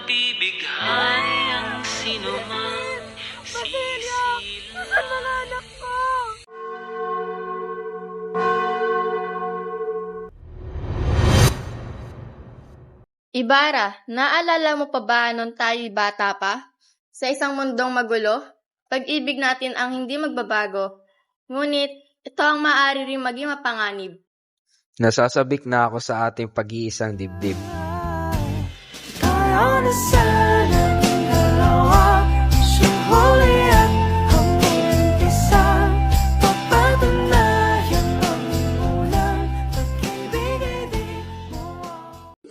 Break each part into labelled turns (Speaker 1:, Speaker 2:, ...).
Speaker 1: mabibighani ang sinuman. Sisil
Speaker 2: Ibarra, naalala mo pa ba nung tayo'y bata pa? Sa isang mundong magulo, pag-ibig natin ang hindi magbabago. Ngunit, ito ang maaari rin maging mapanganib.
Speaker 3: Nasasabik na ako sa ating pag-iisang dibdib.
Speaker 4: Tayo na sanang dalawa, sumuli at umpisa. Papatunayan ang unang pag-ibig ay di mo.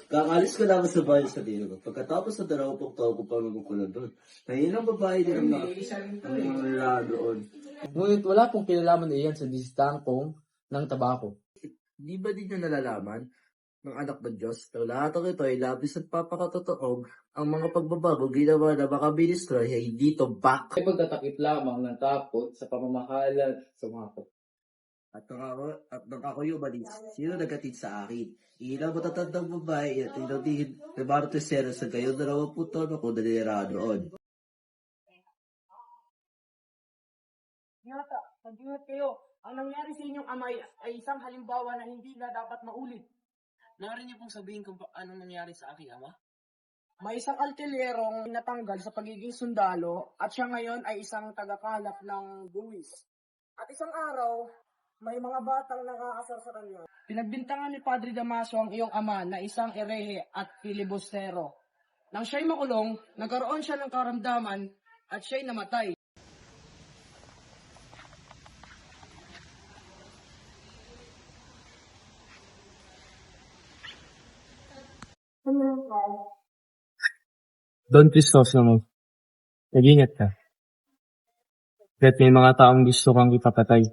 Speaker 5: Kakalis ko lang sa bahay sa dino ko. Pagkatapos sa 20 taon ko pa magkukulong doon. Nahilang babae din ang mga doon.
Speaker 6: Ngunit wala pong kinalaman iyan sa distangkong ng tabako.
Speaker 5: Di ba di nyo nalalaman ng anak ng Diyos? Na lahat ng ito ay labis at papakatotoong ang mga pagbabago ginawa na makabilistroy ay dito back.
Speaker 6: Ay pagkatakip lamang ng takot sa pamamahala sa mga ko.
Speaker 5: At nang ako yung malis, sino nagkatid sa akin? Ilang matatandang babae at inaudihin na Martesero sa gayon 20 taon ako nanira noon.
Speaker 7: Ingata, mag-ingat kayo. Ang nangyari sa inyong amay ay isang halimbawa na hindi na dapat maulit.
Speaker 8: Nari niyo pong sabihin kung anong nangyari sa aking ama?
Speaker 7: May isang alkilerong natanggal sa pagiging sundalo at siya ngayon ay isang tagakalap ng buwis. At isang araw, may mga batang nakakasar sa kanya. Pinagbintangan ni Padre Damaso ang iyong ama na isang erehe at filibustero. Nang siya'y makulong, nagkaroon siya ng karamdaman at siya'y namatay.
Speaker 9: Don Crisostomo, nag-ingat ka. Kahit may mga taong gusto kang ipapatay.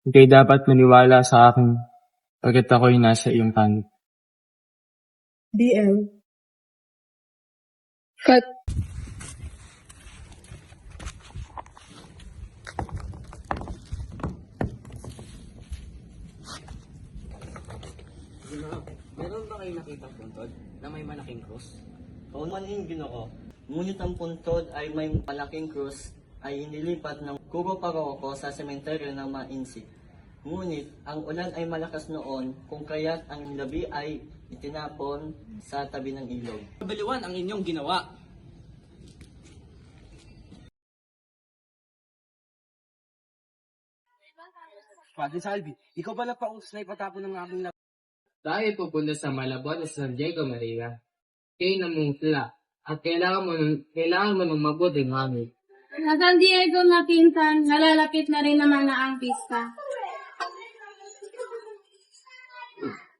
Speaker 9: Hindi dapat maniwala sa akin pagkat ako'y nasa iyong panig.
Speaker 10: BL. Cut.
Speaker 8: Meron ba kayo nakitang puntod na may malaking krus?
Speaker 5: Kauman yung ginoo, ngunit ang puntod ay may malaking krus ay inilipat ng Kugo Paroko sa sementeryo ng Mainsi. Ngunit ang ulan ay malakas noon kung kaya't ang labi ay itinapon sa tabi ng ilog.
Speaker 8: Kabaliwan ang inyong ginawa.
Speaker 7: Padre Salvi, ikaw ba nagpaus na ipatapon ng aming
Speaker 6: Tayo pupunta sa Malabon at San Diego Maria. Kayo namumutla at kailangan mo ng mabuting gamit.
Speaker 10: Sa San Diego na pinsan, nalalapit na rin naman na ang pista.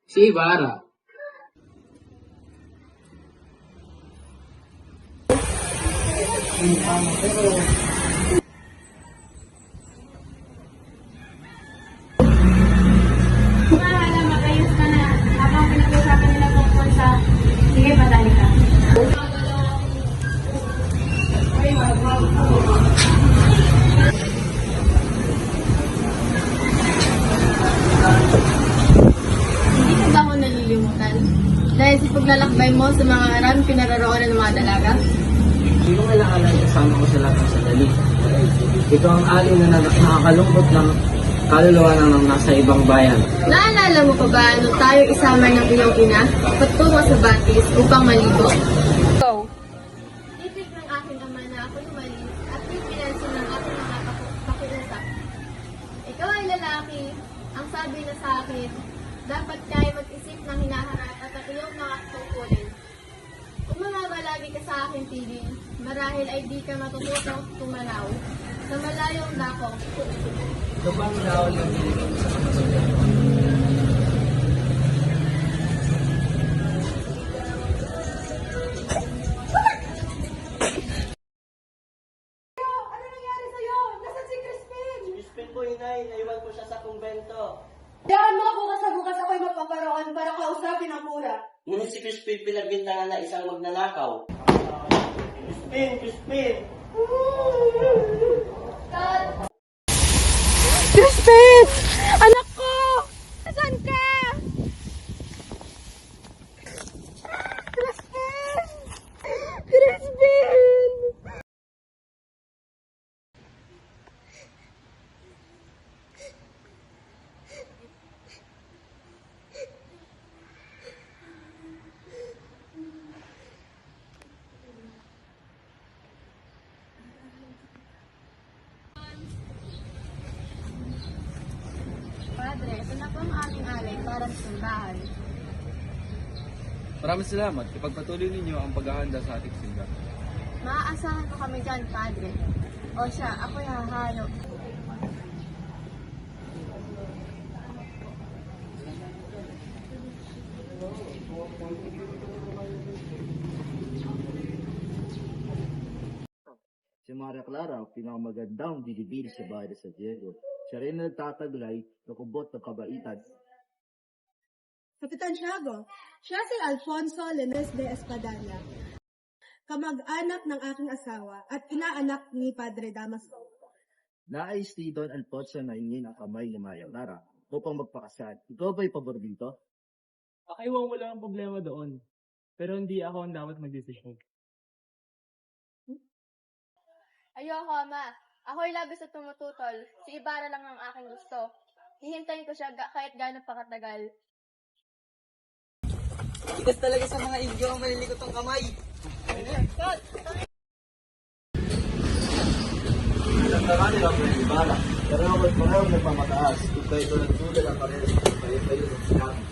Speaker 6: Si Ibarra.
Speaker 10: Mahala, magayos ka na. Habang pinag-usapan nila tungkol sa... Sige, padali ka. Hindi ka ba ako nalilimutan? Dahil sa paglalakbay mo sa mga maraming pinararoonan ng mga dalaga?
Speaker 5: Hindi ko kailangan kasama ko sa lahat ng sandali. Ito ang alin na nakakalungkot ng kaluluwa ng nasa ibang bayan.
Speaker 2: Naalala mo pa ba nung tayo isama ng iyong ina patungo sa Batis upang maligo?
Speaker 10: Go.
Speaker 2: Ibig ng aking ama na ako lumalis at pinansin ng aking mga pakiusap. Ikaw ay lalaki, ang sabi na sa akin, dapat kaya mag-isip ng hinaharap at ang iyong mga tungkulin. Kung mamamalagi ka sa aking piling, marahil ay di ka matututong tumanaw sa malayong dako.
Speaker 5: Ito ba ang dahon ng Pilipinas sa kapatid?
Speaker 4: Ano nangyari sa'yo? Nasaan si Crispin?
Speaker 5: Crispin po, inay. Naiwan ko siya sa kumbento.
Speaker 4: Daan mo ako bukas ako'y magpaparoon para kausapin ang mura.
Speaker 5: Ngunit si Crispin pinagbintangan na isang magnanakaw. Crispin! Crispin!
Speaker 10: Crispin! Anak ko! Nasaan ka? Crispin!
Speaker 2: para sa simbahan.
Speaker 11: Maraming salamat. Ipagpatuloy ninyo ang paghahanda sa ating simbahan.
Speaker 2: Maaasahan mo kami dyan, Padre. O siya, ako'y hahalo.
Speaker 12: Si Maria Clara ang pinakamagandang binibil sa bahay sa Diego. Siya rin ang nagtataglay ng kubot ng kabaitan.
Speaker 13: Kapitan Tiago, siya si Alfonso Lenes de Espadanya, kamag-anak ng aking asawa at inaanak ni Padre Damaso.
Speaker 12: Nais ni Don Alfonso na ingin ang kamay ni Maria Clara upang magpakasal. Ikaw ba'y pabor dito?
Speaker 9: Pakiwang wala ang problema doon. Pero hindi ako ang dapat magdesisyon.
Speaker 10: Ayoko, Ama. Ako'y labis na tumututol. Si Ibarra lang ang aking gusto. Hihintayin ko siya kahit gaano pa katagal.
Speaker 7: Ikas talaga sa mga Indio ang malilikot ang kamay.
Speaker 12: Ilang naman nila ang Ibarra. Pero ako pareho nagpamataas. Kung kayo ito nagtulad ang pareho, kayo ng sinabi.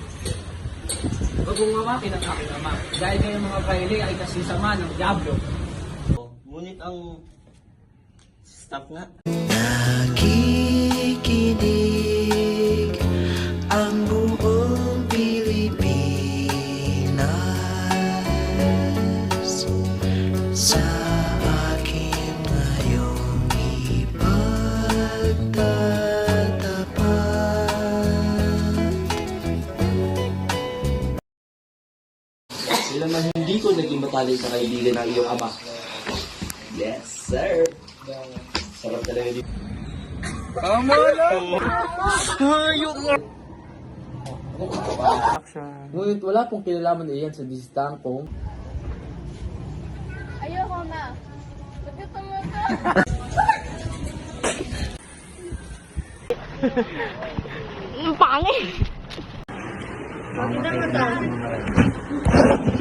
Speaker 8: Huwag mong mamakin ang aking ama. Dahil kayong mga fraile ay kasisama ng Diablo.
Speaker 5: Ngunit ang stop nga.
Speaker 4: Nakikinig ang buong Pilipinas sa akin ngayong ipagtatapat.
Speaker 8: Sila man hindi ko naging matalik sa kaibigan ng iyong ama. Yes, sir. Sarap talaga dito.
Speaker 11: Tama lang!
Speaker 6: Ngunit wala pong kinalaman iyan sa bisitang kong
Speaker 10: Ayoko, Ma. Bakit tumutol? Ang pangit! Maganda ka daw.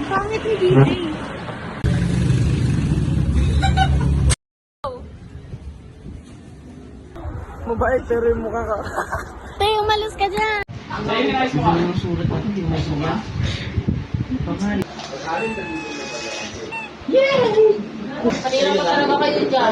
Speaker 10: Pangit ni DJ.
Speaker 7: Mabait pero yung mukha ka.
Speaker 10: Tayo, umalis ka dyan!
Speaker 5: Kanina pa talaga kayo dyan.